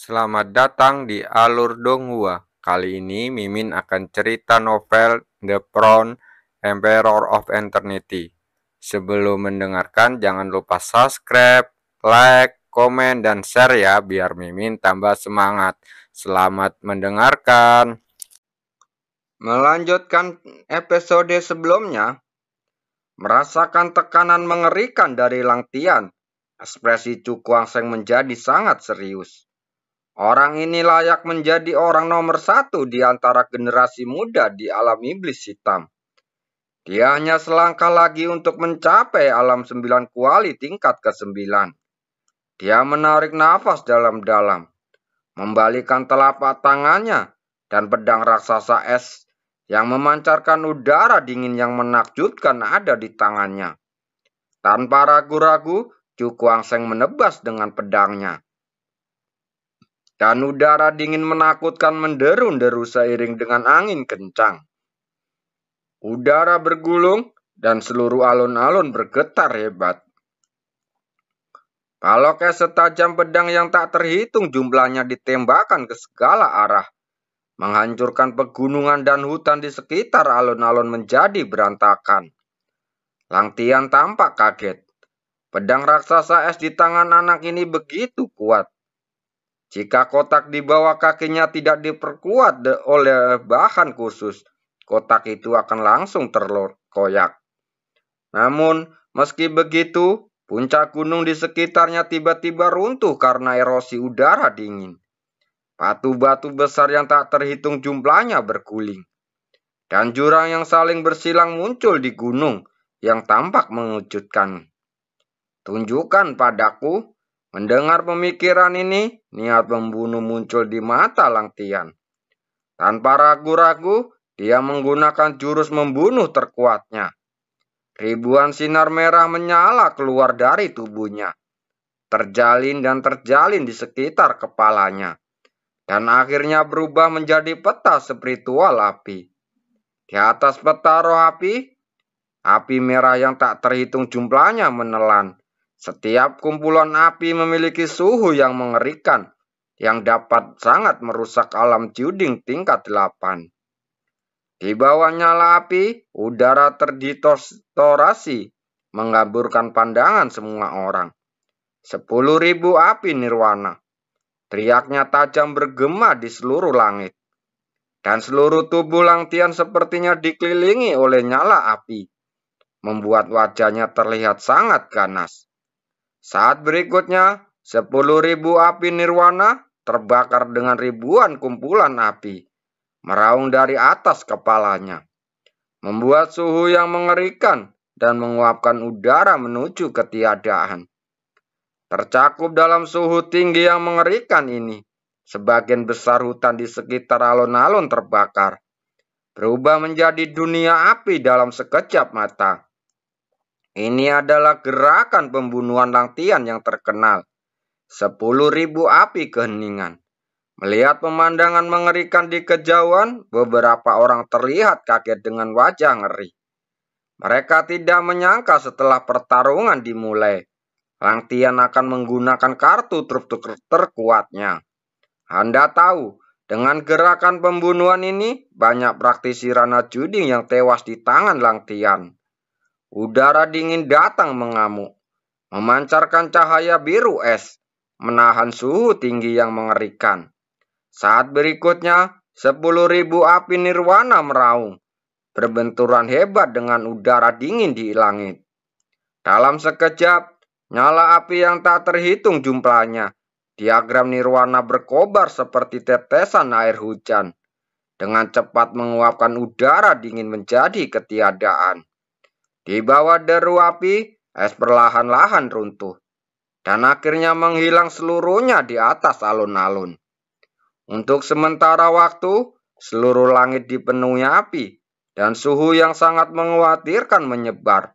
Selamat datang di Alur Donghua. Kali ini Mimin akan cerita novel The Crown, Emperor of Eternity. Sebelum mendengarkan, jangan lupa subscribe, like, komen, dan share ya, biar Mimin tambah semangat. Selamat mendengarkan. Melanjutkan episode sebelumnya, merasakan tekanan mengerikan dari Lang Tian. Ekspresi Chu Kuang-Sheng menjadi sangat serius. Orang ini layak menjadi orang nomor satu di antara generasi muda di alam iblis hitam. Dia hanya selangkah lagi untuk mencapai alam 9 kuali tingkat ke-9. Dia menarik nafas dalam-dalam, membalikan telapak tangannya, dan pedang raksasa es yang memancarkan udara dingin yang menakjubkan ada di tangannya. Tanpa ragu-ragu, Chu Kuang-Sheng menebas dengan pedangnya. Dan udara dingin menakutkan menderu-deru seiring dengan angin kencang. Udara bergulung dan seluruh alun-alun bergetar hebat. Baloknya setajam pedang yang tak terhitung jumlahnya ditembakkan ke segala arah, menghancurkan pegunungan dan hutan di sekitar alun-alun menjadi berantakan. Lang Tian tampak kaget. Pedang raksasa es di tangan anak ini begitu kuat. Jika kotak di bawah kakinya tidak diperkuat oleh bahan khusus, kotak itu akan langsung terkoyak. Namun, meski begitu, puncak gunung di sekitarnya tiba-tiba runtuh karena erosi udara dingin. Batu-batu besar yang tak terhitung jumlahnya berguling. Dan jurang yang saling bersilang muncul di gunung yang tampak mengejutkan. Tunjukkan padaku. Mendengar pemikiran ini, niat membunuh muncul di mata Lang Tian. Tanpa ragu-ragu, dia menggunakan jurus membunuh terkuatnya. Ribuan sinar merah menyala keluar dari tubuhnya, terjalin dan terjalin di sekitar kepalanya, dan akhirnya berubah menjadi peta spiritual api. Di atas peta roh api merah yang tak terhitung jumlahnya menelan. Setiap kumpulan api memiliki suhu yang mengerikan, yang dapat sangat merusak alam juding tingkat 8. Di bawah nyala api, udara terdistorsi, mengaburkan pandangan semua orang. 10.000 api nirwana. Teriaknya tajam bergema di seluruh langit. Dan seluruh tubuh Lang Tian sepertinya dikelilingi oleh nyala api, membuat wajahnya terlihat sangat ganas. Saat berikutnya, 10.000 api nirwana terbakar dengan ribuan kumpulan api, meraung dari atas kepalanya, membuat suhu yang mengerikan dan menguapkan udara menuju ketiadaan. Tercakup dalam suhu tinggi yang mengerikan ini, sebagian besar hutan di sekitar alun-alun terbakar, berubah menjadi dunia api dalam sekejap mata. Ini adalah gerakan pembunuhan Lang Tian yang terkenal. 10.000 api keheningan. Melihat pemandangan mengerikan di kejauhan, beberapa orang terlihat kaget dengan wajah ngeri. Mereka tidak menyangka setelah pertarungan dimulai, Lang Tian akan menggunakan kartu truf terkuatnya. Anda tahu, dengan gerakan pembunuhan ini, banyak praktisi ranah judi yang tewas di tangan Lang Tian. Udara dingin datang mengamuk, memancarkan cahaya biru es, menahan suhu tinggi yang mengerikan. Saat berikutnya, 10.000 api nirwana meraung, berbenturan hebat dengan udara dingin di langit. Dalam sekejap, nyala api yang tak terhitung jumlahnya, diagram nirwana berkobar seperti tetesan air hujan, dengan cepat menguapkan udara dingin menjadi ketiadaan. Di bawah deru api, es perlahan-lahan runtuh, dan akhirnya menghilang seluruhnya di atas alun-alun. Untuk sementara waktu, seluruh langit dipenuhi api, dan suhu yang sangat mengkhawatirkan menyebar,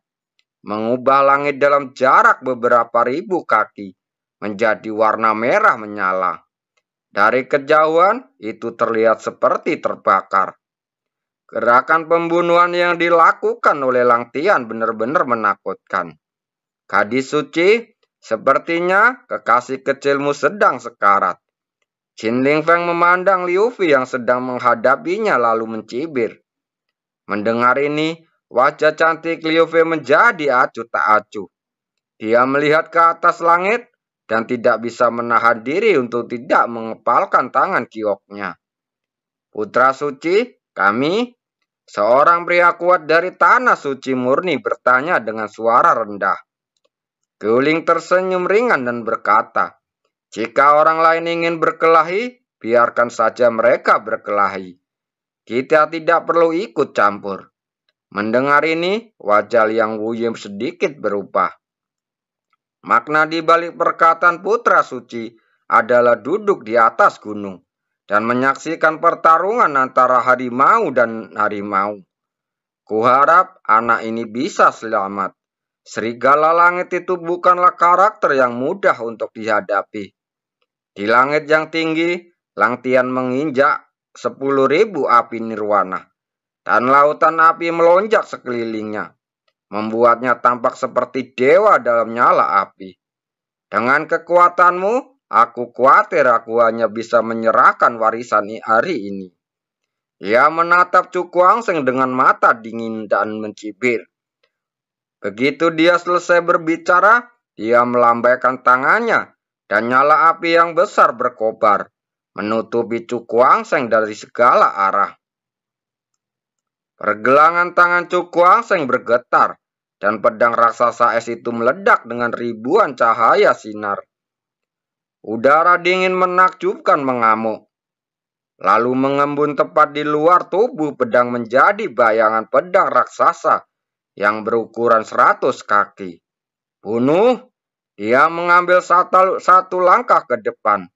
mengubah langit dalam jarak beberapa ribu kaki, menjadi warna merah menyala. Dari kejauhan, itu terlihat seperti terbakar. Gerakan pembunuhan yang dilakukan oleh Lang Tian benar-benar menakutkan. Gadis suci, sepertinya kekasih kecilmu sedang sekarat. Qin Lingfeng memandang Liu Fi yang sedang menghadapinya lalu mencibir. Mendengar ini, wajah cantik Liu Fi menjadi acuh tak acuh. Dia melihat ke atas langit dan tidak bisa menahan diri untuk tidak mengepalkan tangan kioknya. Putra suci, kami, seorang pria kuat dari tanah suci murni bertanya dengan suara rendah. Guling tersenyum ringan dan berkata, jika orang lain ingin berkelahi, biarkan saja mereka berkelahi. Kita tidak perlu ikut campur. Mendengar ini, wajah Liang Wuyim sedikit berubah. Makna di balik perkataan putra suci adalah duduk di atas gunung dan menyaksikan pertarungan antara harimau dan harimau. Kuharap anak ini bisa selamat. Serigala langit itu bukanlah karakter yang mudah untuk dihadapi. Di langit yang tinggi, Lang Tian menginjak 10.000 api nirwana, dan lautan api melonjak sekelilingnya, membuatnya tampak seperti dewa dalam nyala api. Dengan kekuatanmu, aku khawatir aku hanya bisa menyerahkan warisan hari ini. Ia menatap Chu Guangsheng dengan mata dingin dan mencibir. Begitu dia selesai berbicara, dia melambaikan tangannya dan nyala api yang besar berkobar, menutupi Chu Guangsheng dari segala arah. Pergelangan tangan Chu Guangsheng bergetar, dan pedang raksasa es itu meledak dengan ribuan cahaya sinar. Udara dingin menakjubkan mengamuk, lalu mengembun tepat di luar tubuh pedang menjadi bayangan pedang raksasa yang berukuran 100 kaki. Bunuh! Dia mengambil satu langkah ke depan,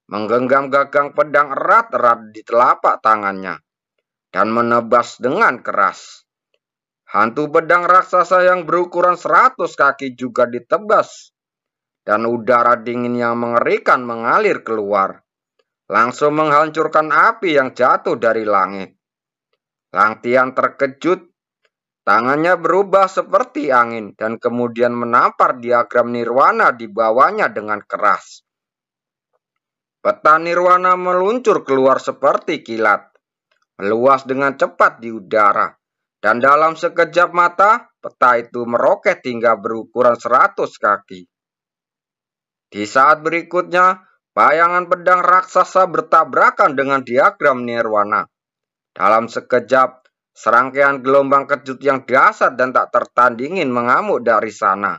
menggenggam gagang pedang erat-erat di telapak tangannya, dan menebas dengan keras. Hantu pedang raksasa yang berukuran 100 kaki juga ditebas, dan udara dingin yang mengerikan mengalir keluar, langsung menghancurkan api yang jatuh dari langit. Lang Tian terkejut. Tangannya berubah seperti angin dan kemudian menampar diagram nirwana di bawahnya dengan keras. Peta nirwana meluncur keluar seperti kilat, meluas dengan cepat di udara, dan dalam sekejap mata, peta itu meroket hingga berukuran 100 kaki. Di saat berikutnya, bayangan pedang raksasa bertabrakan dengan diagram nirwana. Dalam sekejap, serangkaian gelombang kejut yang dahsyat dan tak tertandingin mengamuk dari sana,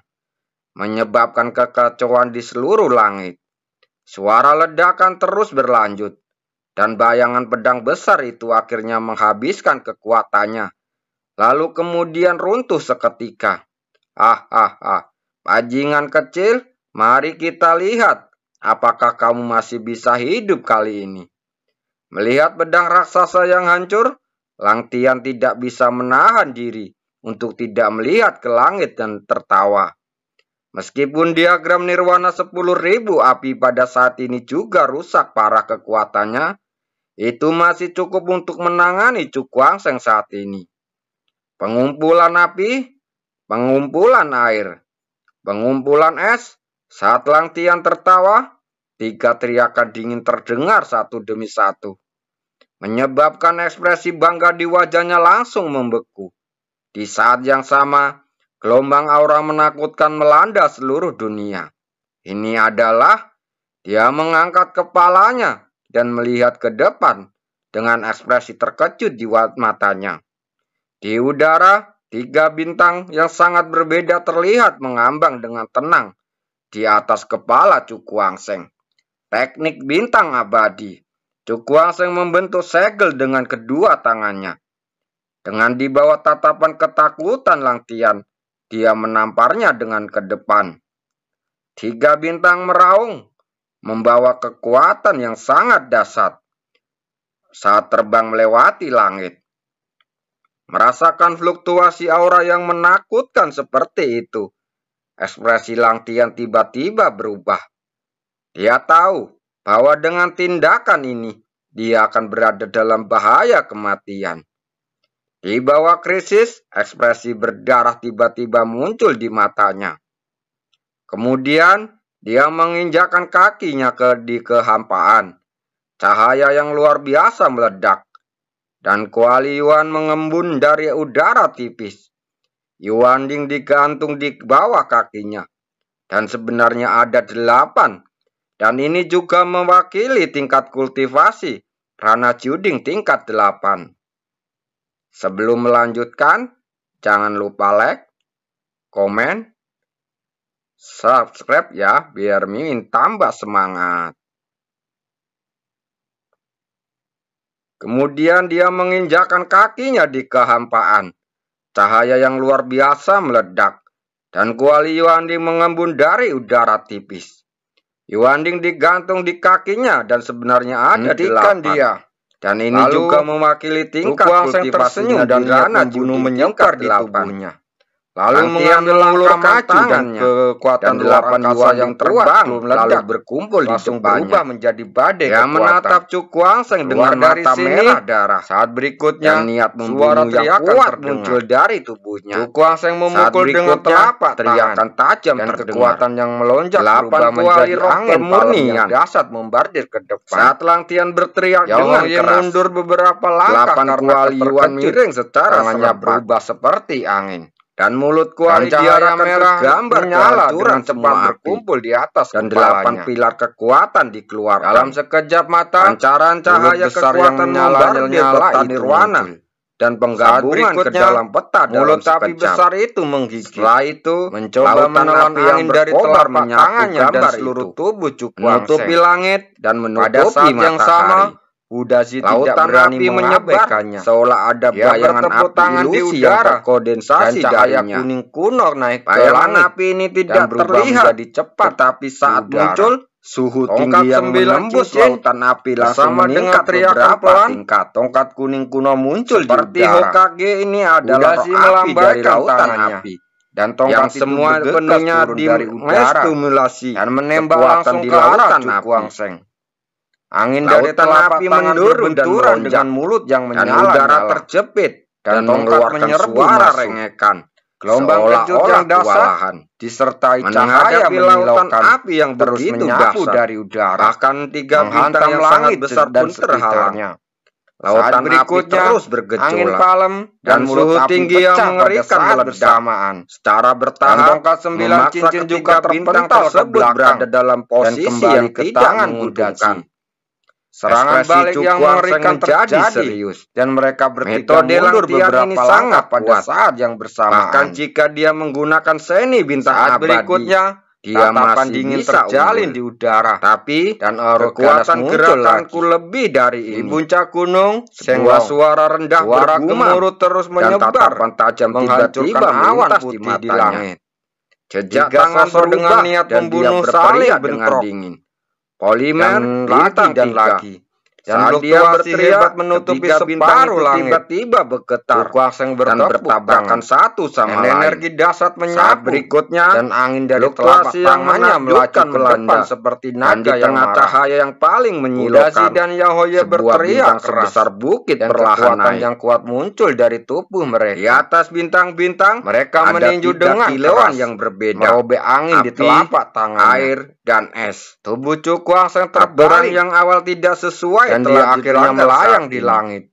menyebabkan kekacauan di seluruh langit. Suara ledakan terus berlanjut, dan bayangan pedang besar itu akhirnya menghabiskan kekuatannya, lalu kemudian runtuh seketika. Bajingan kecil, mari kita lihat apakah kamu masih bisa hidup kali ini. Melihat pedang raksasa yang hancur, Lang Tian tidak bisa menahan diri untuk tidak melihat ke langit dan tertawa. Meskipun diagram nirwana 10.000 api pada saat ini juga rusak parah kekuatannya, itu masih cukup untuk menangani Chu Guangsheng saat ini. Pengumpulan api, pengumpulan air, pengumpulan es. Saat Lang Tian tertawa, 3 teriakan dingin terdengar satu demi satu, menyebabkan ekspresi bangga di wajahnya langsung membeku. Di saat yang sama, gelombang aura menakutkan melanda seluruh dunia. Ini adalah dia mengangkat kepalanya dan melihat ke depan dengan ekspresi terkejut di matanya. Di udara, 3 bintang yang sangat berbeda terlihat mengambang dengan tenang di atas kepala Chu Guangsheng. Teknik bintang abadi. Chu Guangsheng membentuk segel dengan kedua tangannya. Dengan di bawah tatapan ketakutan Lang Tian, dia menamparnya dengan ke depan. 3 bintang meraung, membawa kekuatan yang sangat dahsyat saat terbang melewati langit. Merasakan fluktuasi aura yang menakutkan seperti itu, ekspresi Lang Tian tiba-tiba berubah. Dia tahu bahwa dengan tindakan ini, dia akan berada dalam bahaya kematian. Di bawah krisis, ekspresi berdarah tiba-tiba muncul di matanya. Kemudian, dia menginjakkan kakinya di kehampaan, cahaya yang luar biasa meledak, dan kuali Yuan mengembun dari udara tipis. Yuanding digantung di bawah kakinya, dan sebenarnya ada 8, dan ini juga mewakili tingkat kultivasi Rana Juding tingkat 8. Sebelum melanjutkan, jangan lupa like, komen, subscribe ya, biar Mimin tambah semangat. Kemudian dia menginjakkan kakinya di kehampaan. Cahaya yang luar biasa meledak, dan kuali Yuanding mengembun dari udara tipis. Yuanding digantung di kakinya, dan sebenarnya ada 8. Dia. Dan ini juga mewakili tingkat kultivasinya dan Rana Juding menyebar di tubuhnya. Lalu mengambil langkah maju dan kekuatan 8 jiwa yang terbang lalu berkumpul langsung berubah menjadi badai yang menatap Cukuangseng dengan mata merah darah. Saat berikutnya niat membunuh yang kuat muncul dari tubuhnya. Cukuangseng memukul dengan telapak teriakan tajam dan kekuatan yang melonjak berubah menjadi angin murni yang dahsyat membardir ke depan. Saat Langtian berteriak dengan keras, mundur beberapa langkah karena kuali miring secara berubah seperti angin. Dan mulut kuali cahaya merah gambar menyala dengan cepat berkumpul di atas dan 8 pilar kekuatan dikeluarkan. Dalam sekejap mata, pancaran cahaya kekuatan membardir peta nirwana dan penggabungan ke dalam peta dalam api besar itu menggigit. Setelah itu, mencoba menelan angin dari telapak tangannya dan seluruh tubuh Cukuangseng, menutupi langit dan menutupi matahari. Udazi tidak berani mengabaikannya, seolah ada bayangan api ilusi yang terkondensasi dan cahaya kuning kuno naik ke langit. Api ini tidak terlihat menjadi cepat, tetapi saat muncul, suhu tinggi yang menembus lautan api langsung meningkat beberapa tingkat. Tongkat kuning kuno muncul seperti Hokage ini adalah api dari lautan api. Dan tongkat semua penuhnya dari udara dan menembak langsung ke arah Cukuangseng. Angin dari telapak tangan berbenturan dengan mulut yang menyala, udara terjepit dan mengeluarkan suara rengekan. Gelombang kejut yang dahsyat disertai cahaya lautan api yang terus menyapu dari udara. Bahkan 3 bintang yang sangat besar pun terhalangnya. Lautan berikutnya terus bergejolak, angin palem dan suhu tinggi yang mengerikan bersamaan. Secara bertahap, tongkat 9 cincin juga terpental tersebut berada dalam posisi yang tidak menguntungkan. Serangan balik yang mengerikan terjadi serius, dan mereka bertiga mundur beberapa langkah pada saat yang bersamaan. Bahkan jika dia menggunakan seni bintang abadi, berikutnya dia masih dingin terjalin di udara. Tapi dan kekuatan gerakanku lebih dari ini. Di puncak gunung, sebuah suara rendah bergema terus menyebar, dan tatapan tajam tiba-tiba awan putih di langit. Jejak tangan dengan niat membunuh saling bentrok. Polimer lagi dan lagi. Dan dia berteriak menutupi separuh langit, tiba-tiba bergetar dan bertabrakan satu sama lain. Energi dahsyat menyapu berikutnya, dan angin dari telapak tangannya melaju ke depan seperti naga yang marah. Cahaya yang paling menyilaukan, Udazi dan Yaoye berteriak sebesar bukit dan kekuatan yang kuat muncul dari tubuh mereka. Di atas bintang-bintang, mereka meninju dengan kilauan yang berbeda, merobek angin di telapak tangan, air dan es. Tubuh Cukuangseng terbalik yang awal tidak sesuai, dan dia akhirnya melayang di langit.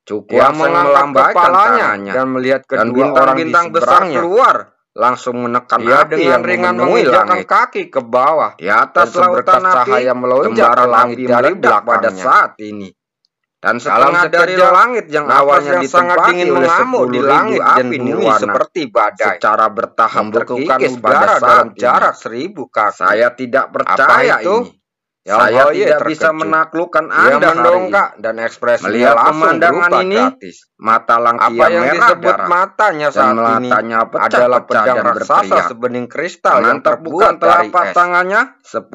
Cukuangseng melambaikan kepalanya dan melihat kedua orang bintang besar keluar, langsung menekan api yang ringan menginjakkan kaki ke bawah. Di atas lautan cahaya melonjak ke langit dari belakang pada saat ini. Dan setengah dari langit yang awalnya sangat dingin mengamuk di langit dan bumi seperti badai, secara bertahap terkikis pada saat jarak 1000 kaki. Saya tidak percaya ini. Saya tidak bisa menaklukkan Anda mendongak dan ekspresi melihat pemandangan ini. Gratis. Mata Langtian yang merah disebut darah, matanya saat ini adalah pedang raksasa sebening kristal yang terbuat dari es. Tangannya 10.000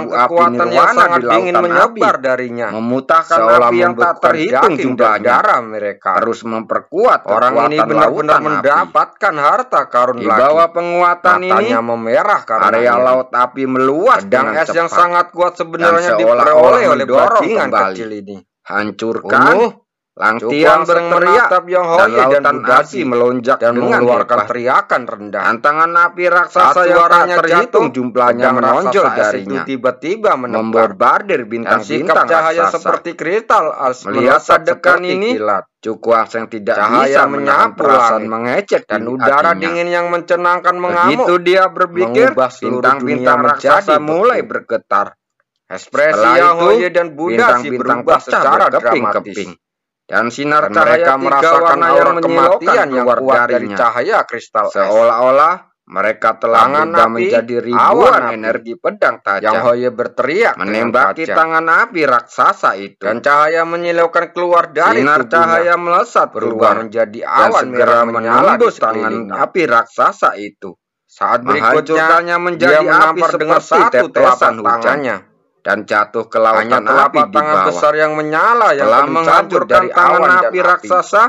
kekuatan yang sangat dingin menyebar darinya, memutahkan api yang tak terhitung jumlahnya. Darah mereka terus memperkuat orang ini benar-benar mendapatkan harta karun. Di bawah penguatan ini, memerah karena area laut api meluas. Pedang es yang sangat kuat sebenarnya diperoleh oleh bajingan kecil ini. Hancurkan Lang Tian berteriak dan lautan api melonjak dan mengeluarkan teriakan rendah. Dan tangan api raksasa yang tak terhitung jumlahnya menonjol darinya. Tiba-tiba membombardir bintang-bintang cahaya seperti kristal. Melihat adegan ini, Cukuang Seng tidak bisa menyapu perasaan mengecek dan udara dingin yang mencenangkan mengamuk. Begitu dia berpikir, bintang-bintang raksasa mulai bergetar. Ekspresi Yang Hoye dan Buddha berubah secara dramatis. Dan sinar cahaya tiga warna yang kematian yang keluar dari cahaya kristal seolah-olah mereka telah berubah menjadi ribuan energi pedang tajam. Yang Hoye berteriak menembaki tangan api raksasa itu, dan cahaya menyilaukan keluar dari sinar cahaya melesat berubah menjadi awan merah menembus tangan api raksasa itu. Saat berikutnya menjadi api dengan satu tetesan hujannya dan jatuh ke lautan api di bawah. Besar yang menyala yang telah menghancurkan tangan api raksasa.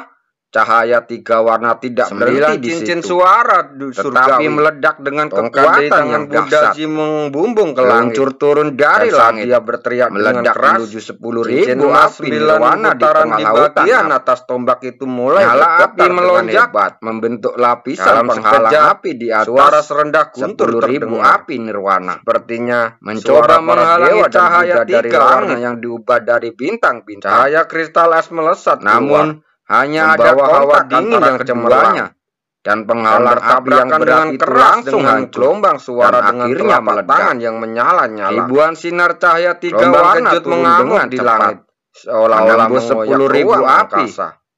Cahaya tiga warna tidak berhenti di cincin suara tetapi meledak dengan kekuatan yang dahsyat. Membumbung ke langit, meluncur turun dari langit. Dia berteriak meledak menuju 10.000 api nirwana di tengah lautan. Atas tombak itu mulai api melonjak membentuk lapisan penghalang api di atas. Suara serendah guntur 10.000 api nirwana sepertinya mencoba menghalangi cahaya tiga warna yang diubah dari bintang-bintang. Cahaya kristal es melesat, namun hanya ada hawa dingin yang cemerlangnya dan penghalang api yang berat itu langsung gelombang suara dengan telapak tangan yang menyala-nyala. Ribuan sinar cahaya tiga warna mengamuk di langit seolah-olah 10.000 api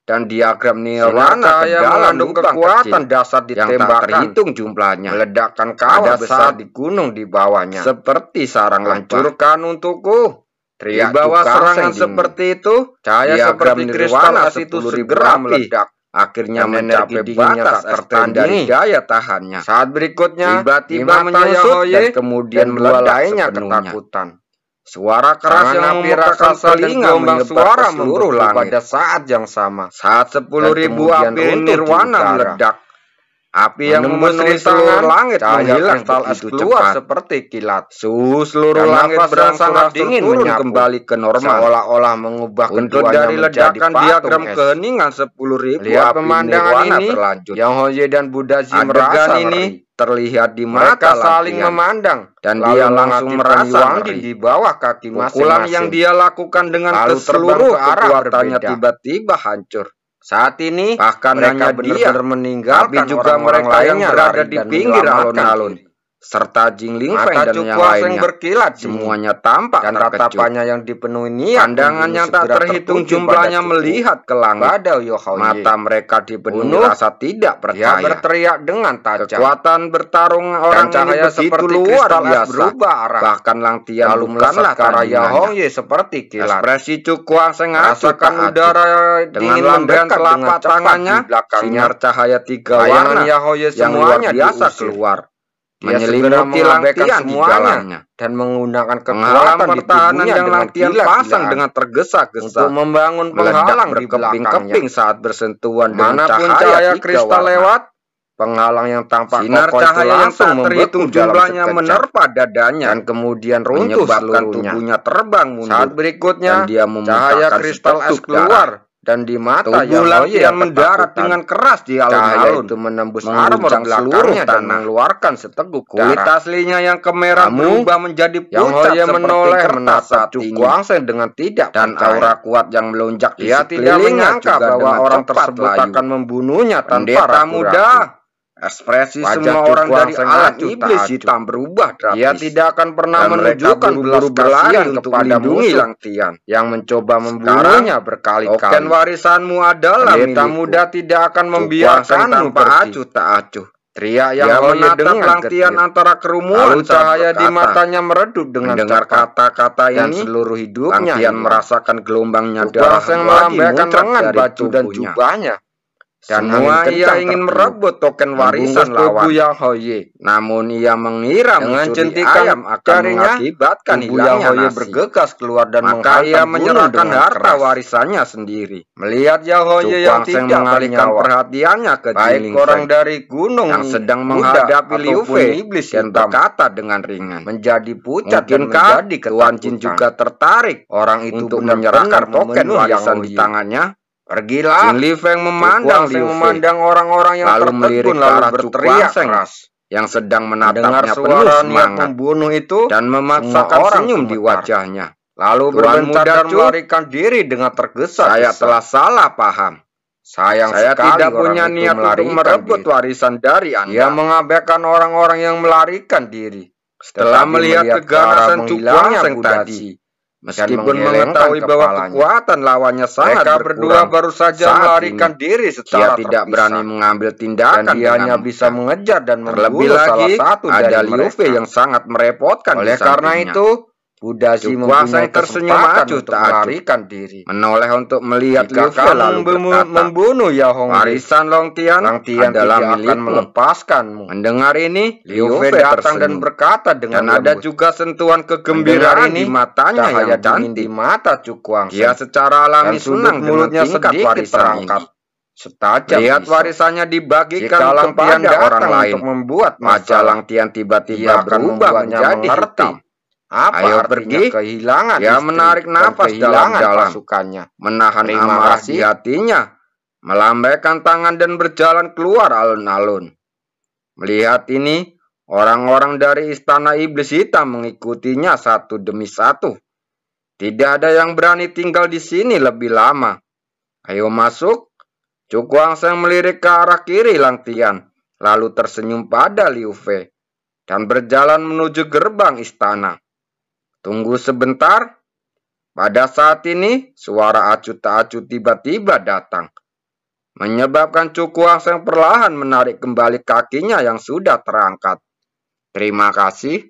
dan diagram nirwana yang mengandung kekuatan dasar ditembakkan terhitung jumlahnya, meledakkan kawah besar di gunung di bawahnya seperti sarang hancurkan untukku. Di bawah serangan seperti itu, cahaya seperti kristal es itu segera meledak. Akhirnya mencapai batas tertandingi daya tahannya. Saat berikutnya, tiba-tiba menyusut dan kemudian meledak lainnya ketakutan. Suara keras yang memekakan telinga suara seluruh langit pada saat yang sama. Saat 10.000 api nirwana meledak, api yang memenuhi seluruh langit menghilang begitu cepat seperti kilat. Seluruh langit berangsur dingin kembali ke normal, seolah-olah mengubah keduanya dari ledakan diagram keheningan 10.000 api pemandangan ini berlanjut. Yang Hoye dan Buddha merasa ini terlihat di mata saling memandang dan dia langsung merasa di bawah kaki masing-masing. Pukulan yang dia lakukan dengan seluruh kekuatannya tiba-tiba hancur. Saat ini bahkan hanya dia meninggalkan juga mereka yang berada di pinggir alun-alun serta Jingling Feng dan yang lainnya berkilat. Semuanya tampak dan tatapannya yang dipenuhi niat. Pandangan yang tak terhitung jumlahnya melihat ke langit. Mata mereka dipenuhi rasa tidak percaya. Dia berteriak dengan tajam. Kekuatan bertarung orang cahaya seperti luar biasa berubah arah. Bahkan Lang Tian lalu bukanlah karya Hongye seperti kilat. Ekspresi Cukuang Seng rasakan udara dingin mendekat telapak tangannya. Sinar cahaya tiga warna yang luar biasa keluar, menyelimuti Lang Tian semuanya dan menggunakan kekuatan pertahanan yang Lang Tian pasang dengan tergesa-gesa untuk membangun penghalang di belakangnya. Saat bersentuhan dengan cahaya kristal lewat, penghalang yang tampak kokoh itu langsung terhitung jumlahnya menerpa dadanya dan kemudian runtuh seluruhnya. Tubuhnya terbang mundur. Saat berikutnya cahaya kristal es keluar dan di mata Yang Hoye mendarat dengan keras di alun-alun itu menembus armor belakangnya dan mengeluarkan seteguk kulit aslinya yang kemerahan berubah menjadi pucat. Yang Hoye menoleh menatap Cukuang Seng dengan tidak dan aura kuat yang melonjak di sekelilingnya juga bahwa orang tersebut akan membunuhnya tanpa ragu-ragu. Ekspresi semua orang dari alam iblis hitam berubah drastis. Dia tidak akan pernah menunjukkan belas kasihan kepada Lang Tian yang mencoba membunuhnya berkali-kali. Token warisanmu adalah milikku. Muda tidak akan membiarkanmu pergi. Tak acuh. Teriak Yang Hoye menatap Lang Tian antara kerumunan. Lalu cahaya di matanya meredup dengan kata-kata ini. Seluruh hidupnya Lang Tian merasakan gelombangnya darah yang melambaikan lengan baju dan jubahnya. Dan semua ia ingin merebut token warisan lawan Yang Hoye. Namun ia mengira dengan centikan ayam akan mengakibatkan hilangnya Yang Hoye bergegas keluar dan maka ia menyerahkan harta warisannya sendiri. Melihat Yang Hoye yang tidak mengalihkan perhatiannya ke Jingling Feng, orang dari gunung yang sedang menghadapi Liu Fei iblis yang berkata dengan ringan, menjadi pucat dan menjadi Tuan Jin juga tertarik orang itu untuk menyerahkan token warisan di tangannya. Pergilah. Li Feng memandang orang-orang yang tertegun lalu berteriak keras, yang sedang menatapnya penuh semangat membunuh itu dan memaksakan senyum di wajahnya. Lalu berbentar dan melarikan diri dengan tergesa-gesa. Saya telah salah paham. Saya tidak punya niat untuk merebut warisan dari Anda. Dia mengabaikan orang-orang yang melarikan diri. Setelah melihat keganasan Cukuang Seng tadi, meskipun mengetahui bahwa kekuatan lawannya sangat berkurang, mereka berdua baru saja melarikan diri secara terpisah. Dia tidak berani mengambil tindakan dan dia hanya bisa mengejar dan membunuh salah satu dari mereka. Liu Fei yang sangat merepotkan. Oleh karena itu, Budasi mempunyai kesempatan untuk melarikan diri, menoleh untuk melihat Liu Fei lalu berkata, membunuh Yao Hong, warisan Long Tian adalah milikmu, akan melepaskanmu. Mendengar ini, Liu Fei datang dan berkata dengan lembut. Ada juga sentuhan kegembiraan di matanya yang cantik di mata Cukuang. Dia secara alami senang mulutnya sedikit terangkat. Setajam lihat warisannya dibagikan kepada orang lain untuk membuat majalah Tian tiba-tiba berubah menjadi hitam. Ayo pergi, kehilangan dia menarik nafas dalam-dalam, pasukannya menahan amarah di hatinya, melambaikan tangan dan berjalan keluar alun-alun. Melihat ini, orang-orang dari Istana Iblis Hitam mengikutinya satu demi satu. Tidak ada yang berani tinggal di sini lebih lama. Ayo masuk. Cukuang Seng melirik ke arah kiri Lang Tian, lalu tersenyum pada Liu Fei dan berjalan menuju gerbang istana. Tunggu sebentar. Pada saat ini, suara acuh tak acuh tiba-tiba datang, menyebabkan Cukuang Seng perlahan menarik kembali kakinya yang sudah terangkat. Terima kasih.